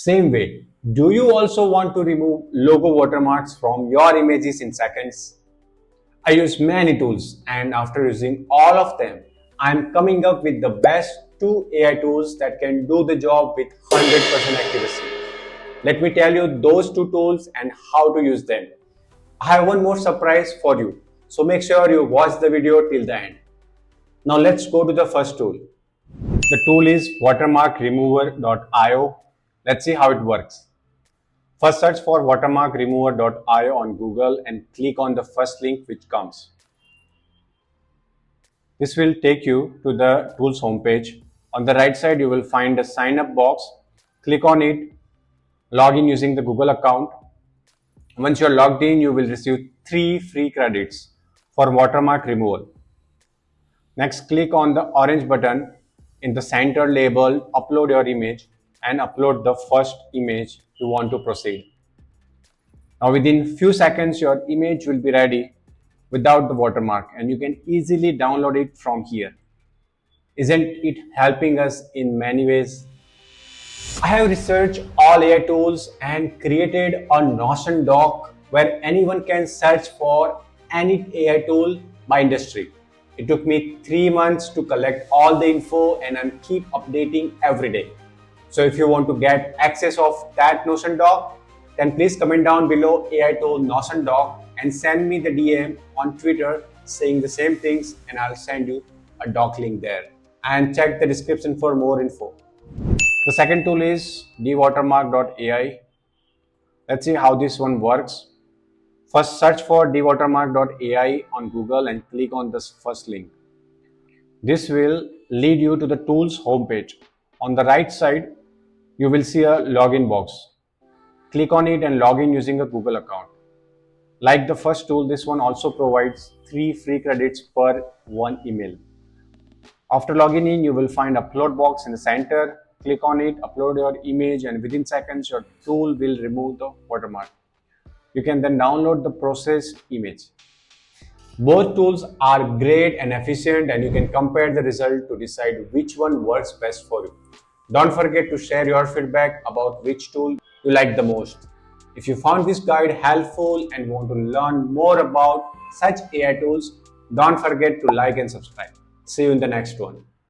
Same way, do you also want to remove logo watermarks from your images in seconds? I use many tools, and after using all of them, I'm coming up with the best two AI tools that can do the job with 100% accuracy. Let me tell you those two tools and how to use them. I have one more surprise for you, so make sure you watch the video till the end. Now let's go to the first tool. The tool is Watermark Let's see how it works. First, search for watermarkremover.io on Google and click on the first link which comes. This will take you to the tools homepage. On the right side, you will find a sign up box. Click on it, log in using the Google account. Once you're logged in, you will receive 3 free credits for watermark removal. Next, click on the orange button in the center labeled upload your image and upload the first image you want to proceed. Now within few seconds your image will be ready without the watermark and you can easily download it from here. Isn't it helping us in many ways? I have researched all AI tools and created a Notion doc where anyone can search for any AI tool by industry. It took me 3 months to collect all the info and I keep updating every day. So if you want to get access of that Notion doc, then please comment down below AI tool Notion doc and send me the DM on Twitter saying the same things and I'll send you a doc link there. And check the description for more info. The second tool is Dewatermark.ai. Let's see how this one works. First, search for Dewatermark.ai on Google and click on this first link. This will lead you to the tools homepage. On the right side, you will see a login box. Click on it and log in using a Google account. Like the first tool, this one also provides 3 free credits per one email. After logging in, you will find upload box in the center. Click on it, upload your image, and within seconds, your tool will remove the watermark. You can then download the processed image. Both tools are great and efficient, and you can compare the result to decide which one works best for you. Don't forget to share your feedback about which tool you like the most. If you found this guide helpful and want to learn more about such AI tools, don't forget to like and subscribe. See you in the next one.